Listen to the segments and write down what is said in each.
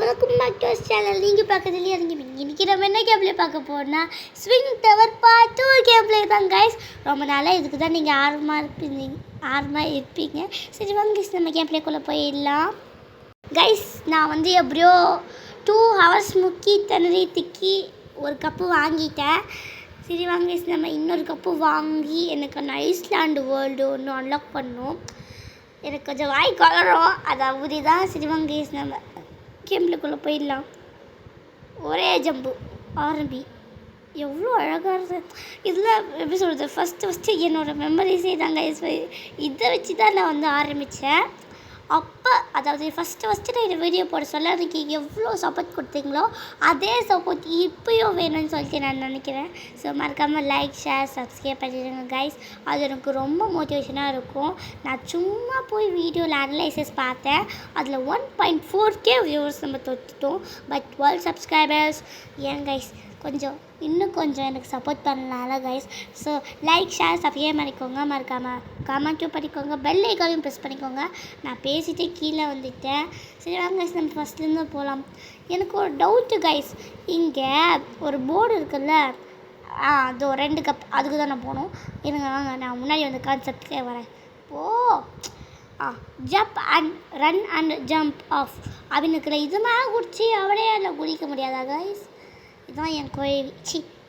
Welcome back to channel. நீங்கள் பக்கத்துலேயே இருந்தீங்க. இன்றைக்கி நம்ம என்ன கேம் ப்ளே பார்க்க போகிறோம்னா swing tower part 2 game play தான் கைஸ். ரொம்ப நாளாக இதுக்கு தான் நீங்கள் ஆர்வமாக இருப்பீங்க. சரி வாங்க கைஸ், நம்ம கேம் ப்ளேக்குள்ளே போயிடலாம். கைஸ், நான் வந்து எப்படியோ 2 hours முக்கி திக்கி ஒரு கப்பு வாங்கிட்டேன். சரி வாங்க கைஸ், நம்ம இன்னொரு கப்பு வாங்கி எனக்கு ஐஸ்லாண்டு வேர்ல்டு ஒன்று அன்லாக் பண்ணணும். எனக்கு கொஞ்சம் வாய் கலரும், அது அப்படி தான். சரி வாங்க கைஸ், நம்ம கேம்ப்ளுக்குள்ளே போயிடலாம். ஒரே ஜம்பு ஆரம்பி எவ்வளோ அழகாக இருக்குது. இதில் எப்படி சொல்கிறது, ஃபஸ்ட்டு என்னோடய மெமரிஸே தாங்க. இதை வச்சு தான் நான் வந்து ஆரம்பித்தேன். அப்போ அதாவது ஃபஸ்ட்டு நான் இந்த வீடியோ போட சொல்ல எனக்கு எவ்வளோ சப்போர்ட் கொடுத்தீங்களோ அதே சப்போர்ட் இப்போயும் வேணும்னு சொல்லிட்டு நான் நினைக்கிறேன். ஸோ மறக்காமல் லைக், ஷேர், சப்ஸ்கிரைப் பண்ணிடுங்க கைஸ். அது எனக்கு ரொம்ப மோட்டிவேஷனாக இருக்கும். நான் சும்மா போய் வீடியோவில் அனலைசஸ் பார்த்தேன். அதில் 1.4K வியூவர்ஸ் நம்ம தொட்டுட்டோம். But 12 subscribers. ஏன் கைஸ், இன்னும் கொஞ்சம் எனக்கு சப்போர்ட் பண்ணலாம்ல guys. So like, share, subscribe பண்ணிக்கோங்க. மறக்காமல் கமெண்ட்டும் பண்ணிக்கோங்க. பெல் ஐக்கானையும் ப்ரெஸ் பண்ணிக்கோங்க. நான் பேசிகிட்டே கீழே வந்துட்டேன். சரி வாங்க கைஸ், நம்ம ஃபஸ்ட்லேருந்து போகலாம். எனக்கு ஒரு டவுட்டு கைஸ், இங்கே ஒரு போர்டு இருக்குல்ல, அது 2 கப், அதுக்கு தான் நான் போகணும். இருங்க வாங்க, நான் முன்னாடி வந்து கான்செப்டுக்கே வரேன். Jump and run and jump off அவனுக்குள்ள இது மேலே குடிச்சு அவளே அதில் குடிக்க முடியாதா கைஸ்? இதுதான் என்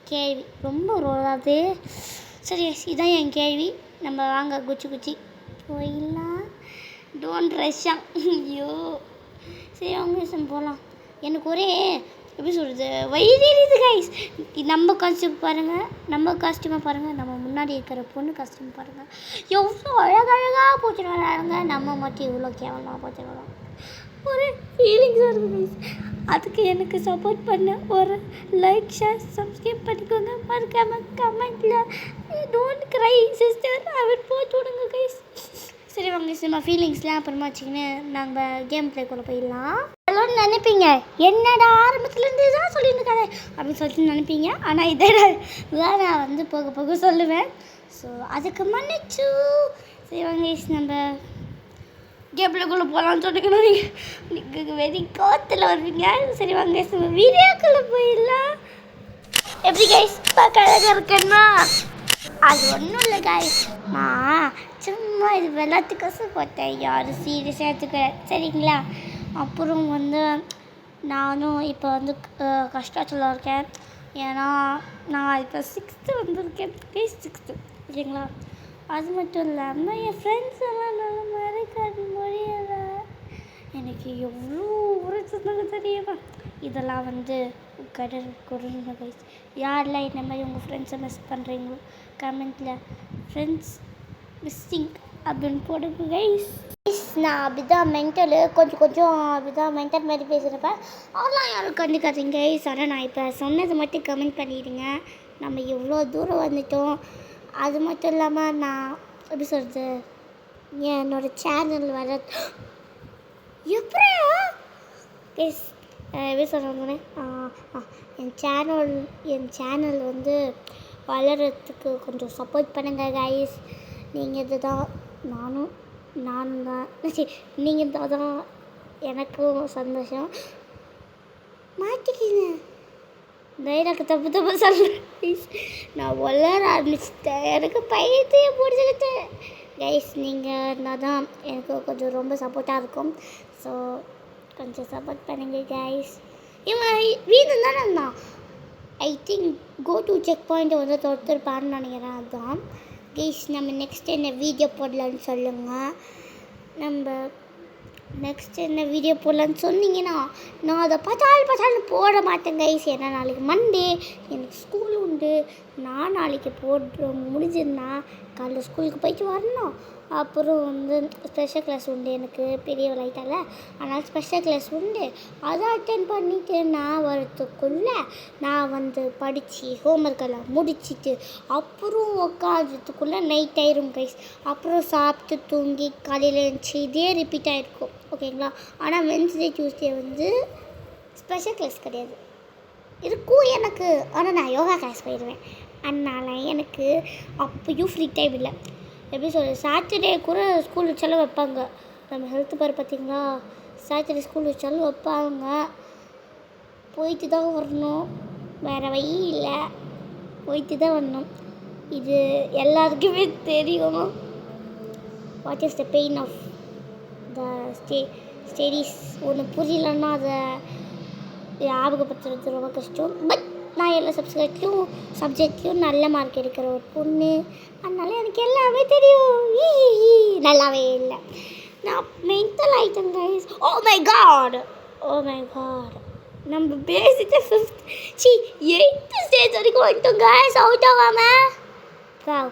கேள்வி. ரொம்ப ரோலாது. சரி, இதுதான் என் கேள்வி. நம்ம வாங்க குச்சி போயிடலாம். டோன்ட் ரஷ்ஷாம். ஐயோ, சரி அவங்க போகலாம். எனக்கு ஒரே எப்படி சொல்கிறது, வயிறு கைஸ். நம்ம காஸ்டியூம் பாருங்கள், நம்ம முன்னாடி இருக்கிற பொண்ணு காஸ்டியூம் பாருங்கள். எவ்வளோ அழகழகாக போச்சுன்னு வராங்க. நம்ம மட்டும் இவ்வளோ கேவலமாக போச்சு வரோம். ஒரு ஃபீலிங்ஸாக இருக்குது கைஸ். அதுக்கு எனக்கு சப்போர்ட் பண்ண ஒரு லைக், ஷேர், சப்ஸ்கிரைப் பண்ணிக்கோங்க. மறக்காம கமெண்ட்டில் டோன்ட் க்ரை சிஸ்டர் அவர் போட்டு விடுங்க கைஸ். சரி வாங்க, நம்ம ஃபீலிங்ஸ்லாம் அப்புறமா வச்சுக்கின்னு நாங்கள் கேம் ப்ளேக்குள்ளே போயிடலாம். எல்லோரும் நினைப்பீங்க, என்னடா ஆரம்பத்துலேருந்து தான் சொல்லியிருக்காரு அப்படின்னு சொல்லிட்டு நினைப்பீங்க. ஆனால் இதான் நான் வந்து போக சொல்லுவேன். ஸோ அதுக்கு மன்னிச்சு. சரி வாங்க, நம்ம கேப்ளுக்குள்ளே போகலான்னு சொன்னீங்கன்னா நீங்கள் வெறி கோத்தில் வருவீங்க. சரி வாங்க, நம்ம வீடியோக்குள்ளே போயிடலாம். எப்படி கைஸ், பார்க்க அழகாக இருக்குன்னா அது ஒன்றும் இல்லை கைஸ். நான் சும்மா இது வெள்ளத்துக்கோசம் போட்டேன். யாரும் சீரியஸாக எடுத்துக்க சரிங்களா? அப்புறம் வந்து நானும் இப்போ வந்து கஷ்டத்தில் இருக்கேன். ஏன்னா நான் இப்போ 6th வந்திருக்கேன். 6th சரிங்களா? அது மட்டும் இல்லாமல் என் ஃப்ரெண்ட்ஸ் எல்லாம் நல்லா மறக்காது முடியலை. எனக்கு எவ்வளோ ஒரு சொன்னாங்க தெரியுமா? இதெல்லாம் வந்து கொடுங்க கைஸ். யாரெல்லாம் இந்த மாதிரி உங்கள் ஃப்ரெண்ட்ஸை மிஸ் பண்ணுறீங்களோ கமெண்ட்டில் ஃப்ரெண்ட்ஸ் மிஸ்ஸிங் அப்படின்னு போடுங்க கைஸ். நான் அப்படிதான் மென்டலு கொஞ்சம் அப்படிதான் மென்டல் மாதிரி பேசுகிறப்ப அதெல்லாம் யாரும் கண்டுக்காதீங்க கைஸ். ஆனால் நான் இப்போ சொன்னது மட்டும் கமெண்ட் பண்ணிடுங்க. நம்ம எவ்வளோ தூரம் வந்துட்டோம். அது மட்டும் இல்லாமல் நான் எப்படி சொல்கிறது, என்னோடய சேனல் வர எப்படியா கைஸ் எப்படி சொல்கிறேன், என் சேனல் வந்து வளர்கிறதுக்கு கொஞ்சம் சப்போர்ட் பண்ணுங்கள் கைஸ். நீங்கள் இதுதான் நானும் தான் சரி, நீங்கள் தான் எனக்கும் சந்தோஷம். மாட்டிக்கிங்க தைராக்கு தப்பு சொல்கிறேன் கைஸ். நான் வளர ஆரம்பிச்சிட்டேன். எனக்கு பையத்தையே பிடிச்சிக்கிட்டேன் கைஸ். நீங்கள் இருந்தால் தான் எனக்கு கொஞ்சம் ரொம்ப சப்போர்ட்டாக இருக்கும். ஸோ கொஞ்சம் சப்போர்ட் பண்ணுங்க கைஸ். இவன் வீடு தானே இருந்தான். I think go to check point வந்து தொடுத்துருப்பான்னு நினைக்கிறேன். அதுதான் கைஸ். நம்ம நெக்ஸ்ட் என்ன வீடியோ போடலான்னு சொல்லுங்கள். நம்ம நெக்ஸ்ட் என்ன வீடியோ போடலான்னு சொன்னீங்கன்னா நான் அதை பார்த்தாலும் போட மாட்டேன் கைஸ். ஏன்னா நாளைக்கு மண்டே எனக்கு ஸ்கூல் உண்டு. நான் நாளைக்கு முடிஞ்சிருந்தா காலைல ஸ்கூலுக்கு போயிட்டு வரணும். அப்புறம் வந்து ஸ்பெஷல் கிளாஸ் உண்டு. எனக்கு பெரிய லைட்டால் அதனால் ஸ்பெஷல் கிளாஸ் உண்டு. அதை அட்டென்ட் பண்ணிவிட்டு நான் வரத்துக்குள்ளே நான் வந்து படித்து ஹோம்ஒர்க்கெல்லாம் முடிச்சுட்டு அப்புறம் உட்காந்துறதுக்குள்ளே நைட் ஆயிரும் கைஸ். அப்புறம் சாப்பிட்டு தூங்கி காலையில் எழுந்துச்சி இதே ரிப்பீட் ஆகிருக்கும் ஓகேங்களா? ஆனால் வென்ஸ்டே டியூஸ்டே வந்து ஸ்பெஷல் கிளாஸ் கிடையாது, இருக்கும் எனக்கு. ஆனால் நான் யோகா கிளாஸ் போயிடுவேன். அதனால் எனக்கு அப்போயும் ஃப்ரீ டைம் இல்லை. எப்படி சொல்கிறது, சாட்டர்டே கூட ஸ்கூல் வச்சாலும் வைப்பாங்க. நம்ம ஹெல்த் பார் பார்த்திங்களா, சாட்டர்டே ஸ்கூல் வச்சாலும் வைப்பாங்க. போயிட்டு தான் வரணும், வேறு வழி இல்லை, போயிட்டு தான் வரணும். இது எல்லாருக்குமே தெரியும். What is the pain of the studies. ஒன்று புரியலன்னா அதை ஞாபகப்படுத்துறது ரொம்ப கஷ்டம். பட் நான் எல்லா சப்ஜெக்ட்லேயும் நல்ல மார்க் எடுக்கிற ஒரு பொண்ணு, அதனால எனக்கு எல்லாமே தெரியும். நல்லாவே இல்லை, நான் மென்டல் ஆகிட்டேன் கைஸ். ஓ மை காட் நம்ம பேசிட்டு 8th ஸ்டேஜ் வரைக்கும் வந்துட்டோம் கைஸ். அவுட் ஆகாமல்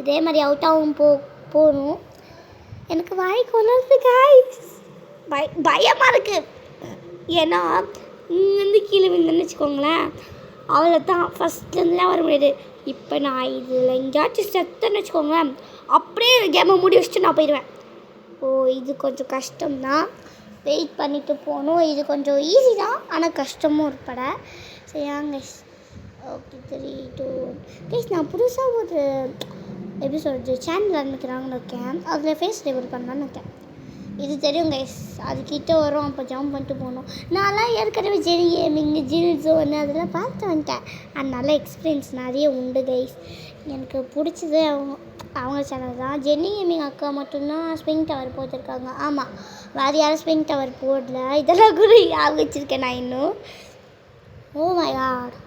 இதே மாதிரி அவுட் ஆகும் போகணும். எனக்கு வாய்க்கு வளருது கைஸ், பயமாக இருக்குது. ஏன்னா இங்கேருந்து கீழே விழுந்துன்னு வச்சுக்கோங்களேன், அவ்வளோதான், ஃபஸ்ட்லேருந்துலாம் வர முடியாது. இப்போ நான் இதில் எங்கேயாச்சும் செத்தேன்னு வச்சுக்கோங்களேன், அப்படியே கேமை மூடி வச்சுட்டு நான் போயிடுவேன். இது கொஞ்சம் கஷ்டம்தான், வெயிட் பண்ணிவிட்டு போகணும். இது கொஞ்சம் ஈஸி தான், ஆனால் கஷ்டமும் உட்பட. சரியாங்க கைஸ். ஓகே 3 2 கைஸ், நான் புதுசாக ஒரு எப்படி சொல்கிறது சேனல் ஆரம்பிக்கிறாங்கன்னு இருக்கேன். அதில் ஃபேஸ் ரிவீல் பண்ணலான்னு இருக்கேன். இது தெரியும் கைஸ், அதுக்கிட்ட வரும், அப்போ ஜம்ப் பண்ணிட்டு போகணும். நான்லாம் ஏற்கனவே ஜெனி கேமிங், ஜில் ஜோன் அதெல்லாம் பார்த்து வந்துட்டேன். அதனால எக்ஸ்பீரியன்ஸ் நிறைய உண்டு கைஸ். எனக்கு பிடிச்சது அவங்க சேனல் தான். ஜெனி கேமிங் அக்கா மட்டும்தான் ஸ்ப்ரிங் டவர் போட்டிருக்காங்க. ஆமாம், வேறு யாரும் ஸ்ப்ரிங் டவர் போடல. இதெல்லாம் கூட ஞாபகம் வச்சுருக்கேன் நான் இன்னும். ஓ மை காட்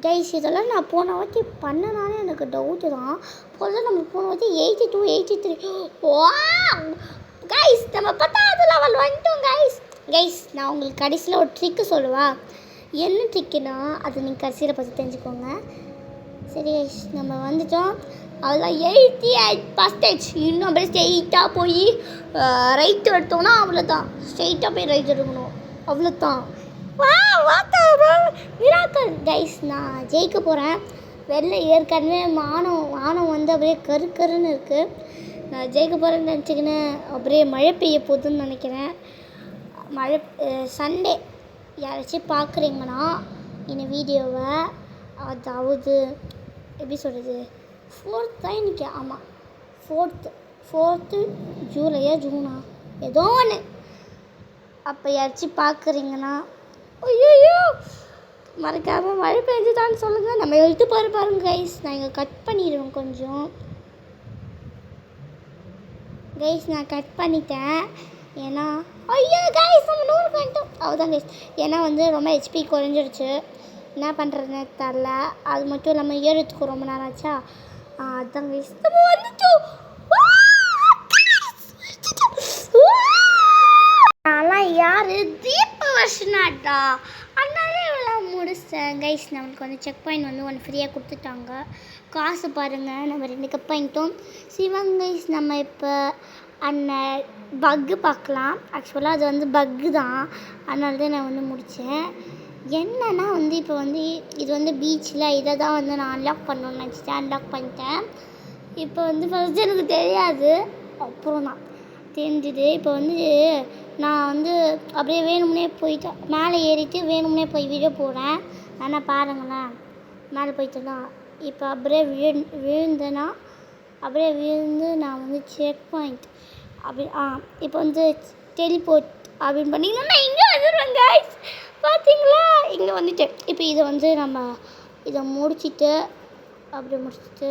கைஸ், இதெல்லாம் நான் போன வாட்டி பண்ணனாலே எனக்கு டவுட்டு தான். பொதுவாக நம்ம போன வாட்டி 82 83. வா கைஸ், நம்ம 10th லெவல் வந்துட்டோம் கைஸ். நான் உங்களுக்கு கடைசியில் ஒரு ட்ரிக்கு சொல்லுவா. என்ன ட்ரிக்குன்னா அது நீங்கள் கடைசியில் பார்த்து தெரிஞ்சுக்கோங்க. சரி கைஸ், நம்ம வந்துட்டோம். அதெல்லாம் 88%. இன்னும் அப்படியே ஸ்ட்ரெயிட்டாக போய் ரைட்டு எடுத்தோம்னா அவ்வளோதான். ஸ்ட்ரெயிட்டாக போய் ரைட் எடுக்கணும், அவ்வளோதான். மிராக்கல் கைஸ், நான் ஜெயிக்க போகிறேன். வெளில ஏற்கனவே வானம் வந்து அப்படியே கருன்னு இருக்குது. நான் ஜெயிக்க போகிறேன்னு நினச்சிக்கின்னு அப்படியே மழை பெய்ய போகுதுன்னு நினைக்கிறேன். சண்டே யாராச்சும் பார்க்குறீங்கன்னா இந்த வீடியோவை, அதாவது எப்படி சொல்கிறது 4th தான் இன்றைக்கி. ஆமாம் 4th ஜூலையா ஜூனா ஏதோ ஒன்று. அப்போ யாராச்சும் பார்க்குறீங்கன்னா ஐயோ மறக்காமல் மழை பெஞ்சுதான்னு சொல்லுங்கள். நம்ம எழுத்து பாருங்க கைஸ். நான் இங்கே கட் பண்ணிடுவேன் கொஞ்சம் கைஸ். நான் கட் பண்ணிட்டேன், ஏன்னா ஐயோ கைஸ் நம்ம 100 பண்ணிட்டோம். அவ்வளோதான் கைஸ். ஏன்னா வந்து ரொம்ப ஹெச்பி குறைஞ்சிருச்சு, என்ன பண்ணுறதுன்னு தெரில. அது மட்டும் இல்லாமல் ஏறத்துக்கு ரொம்ப நேரம் ஆச்சா. அதுதான் கைஸ், நம்ம வந்துட்டோம். நான்லாம் யார் தீபவர்ஷனாட்டா, அதனால இவ்வளோ முடிச்சேன் கைஸ். நம்மளுக்கு வந்து செக் பாயிண்ட் வந்து ஒன்று ஃப்ரீயாக கொடுத்துட்டாங்க. காசு பாருங்கள், நம்ம 2 கப் பாயிண்ட்டும் சிவங்க கைஸ். நம்ம இப்போ அந்த பக்கு பார்க்கலாம். ஆக்சுவலாக அது வந்து பக்கு தான், அதனால தான் நான் வந்து முடித்தேன். என்னன்னா வந்து இப்போ வந்து இது வந்து பீச்சில் இதை தான் வந்து நான் அன்லாக் பண்ணணும்னு நினச்சிட்டேன். அன்லாக் பண்ணிட்டேன். இப்போ வந்து ஃபஸ்ட்டு எனக்கு தெரியாது, அப்புறம் தான் தெரிஞ்சுது. இப்போ வந்து நான் வந்து அப்படியே வேணும்னே போயிட்டு மேலே ஏறிட்டு வேணும்னே போய் வீடியோ போடுறேன். ஆனால் பாருங்களேன், மேலே போயிட்டேன்னா இப்போ அப்படியே விழுந்தேன்னா அப்படியே விழுந்து நான் வந்து செக் பாயிண்ட் அப்படி இப்போ வந்து டெலிபோர்ட் அப்படின்னு பண்ணிங்கன்னா நான் இங்கே வந்துடுவேன் கைஸ். பார்த்தீங்களா, இங்கே வந்துட்டேன். இப்போ இதை வந்து நம்ம இதை முடிச்சுட்டு அப்படியே முடிச்சுட்டு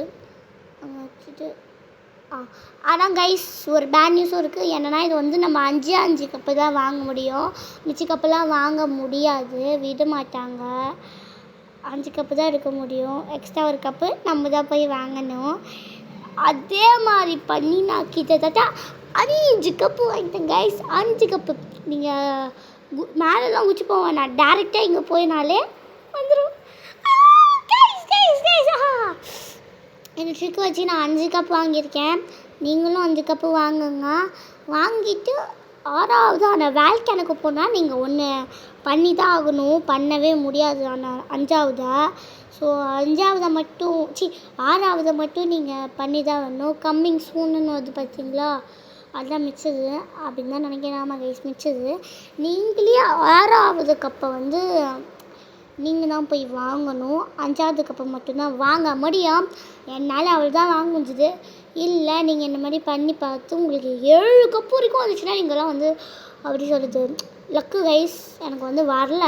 ஆனால் கைஸ் ஒரு பேட் நியூஸும் இருக்குது. என்னென்னா இது வந்து நம்ம 5 கப்பு தான் வாங்க முடியும், மிச்ச கப்புலாம் வாங்க முடியாது, விட மாட்டாங்க. 5 கப்பு தான் எடுக்க முடியும். எக்ஸ்ட்ரா ஒரு கப்பு நம்ம தான் போய் வாங்கணும். அதே மாதிரி பண்ணி நான் கிட்டத்தட்ட 5 கப்பு வாங்கிட்டேன் கைஸ். 5 கப்பு. நீங்கள் மேலெலாம் குச்சி போவேன், நான் டேரெக்டாக இங்கே போயினாலே வந்துடும். இந்த ட்ரிக் வச்சு நான் 5 கப் வாங்கியிருக்கேன். நீங்களும் 5 கப்பு வாங்குங்க. வாங்கிட்டு 6வது அந்த வேல்கனுக்கு போனால் நீங்கள் ஒன்று பண்ணி தான் ஆகணும், பண்ணவே முடியாது ஆனால் 5வது. ஸோ 5வது மட்டும் 6வது மட்டும் நீங்கள் பண்ணி தான் வரணும். கம்மிங் சூன்னு வருது பார்த்தீங்களா, அதெல்லாம் மிச்சது அப்படின்னு தான் நினைக்கிறேன். ஆமாம் கைஸ், மிச்சது. நீங்களே 6வது கப்பை வந்து நீங்கள் தான் போய் வாங்கணும். 5வது கப்பை மட்டும்தான் வாங்க முடியும். என்னால் அவள் தான் வாங்க முடிஞ்சுது. இல்லை நீங்கள் இந்த மாதிரி பண்ணி பார்த்து உங்களுக்கு 7 கப்பு வரைக்கும் வந்துச்சுன்னா நீங்கள்லாம் வந்து அப்படி சொல்கிறது லக்கு கைஸ். எனக்கு வந்து வரல,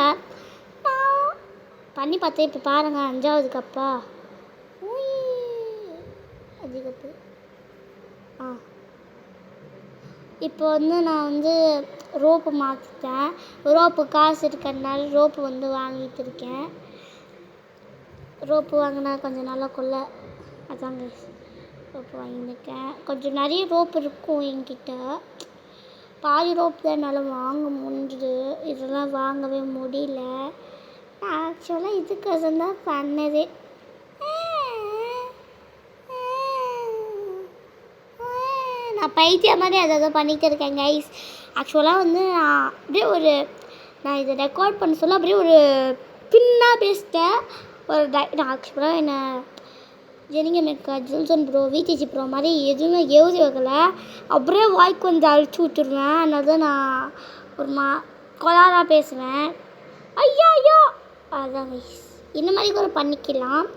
பண்ணி பார்த்தேன். இப்போ பாருங்கள் 5வது கப்பா. 5 கப்பு. இப்போ வந்து நான் வந்து ரோப்பு மாற்றிட்டேன். ரோப்பு காசு இருக்கிறதுனால ரோப்பு வந்து வாங்கிட்டு இருக்கேன். ரோப்பு வாங்கினா கொஞ்சம் நல்லா கொள்ள, அதாங்க ரோப்பு வாங்கியிருக்கேன். கொஞ்சம் நிறைய ரோப்பு இருக்கும் என்கிட்ட. பாதி ரோப்பு தான் என்னால் வாங்க முடிஞ்சுது. இதெல்லாம் வாங்கவே முடியல. நான் ஆக்சுவலாக இதுக்கோசரம் தான் பண்ணதே. நான் பைத்தியம் மாதிரி அதை பண்ணிகிட்டு இருக்கேன் கைஸ். ஆக்சுவலாக வந்து நான் இதை ரெக்கார்ட் பண்ண சொல்ல அப்படியே ஒரு பின்னாக பேசிட்டேன். நான் ஆக்சுவலாக என்னை ஜெனிங்க மேக்கா ஜில்சன் ப்ரோ விடிஜி ப்ரோ மாதிரி எதுவுமே எழுதி வைக்கல. அப்படியே வாய்க்கு வந்து அழிச்சு விட்டுருவேன். அதனால நான் ஒரு கொலாராக பேசுவேன். ஐயோ அதான் கைஸ், இந்த மாதிரி கூட பண்ணிக்கலாம்.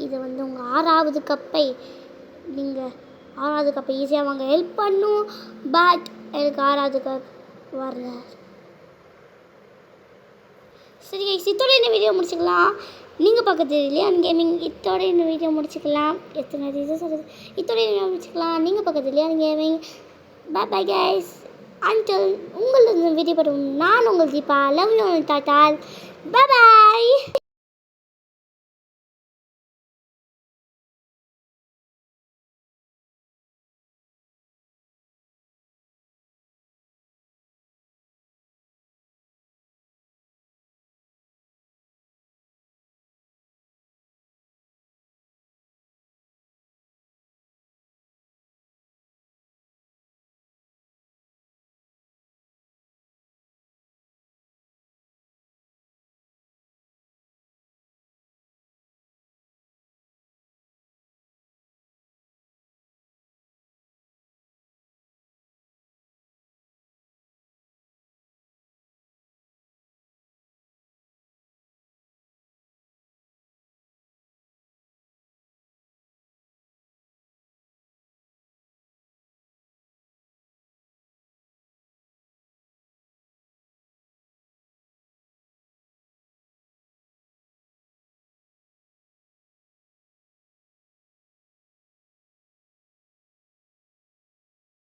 இது வந்து உங்கள் 6வது கப்பை நீங்கள் 6வது கப்பை ஈஸியாக வாங்க ஹெல்ப் பண்ணும். பட் எனக்கு 6வது கப் வரல. சரி கைஸ், இதோட இந்த வீடியோ முடிச்சுக்கலாம். நீங்கள் பக்கத்து இல்லையா கேமிங், இதோட இந்த வீடியோ முடிச்சுக்கலாம். எத்தனை இது சொல்கிறது, இதோட வீடியோ முடிச்சுக்கலாம். நீங்கள் பக்கத்து இல்லையா கேமிங். பை கைஸ், அன்டில் உங்கள் வீடியோ படும் நான் உங்கள் Deepa. Love you tata. By.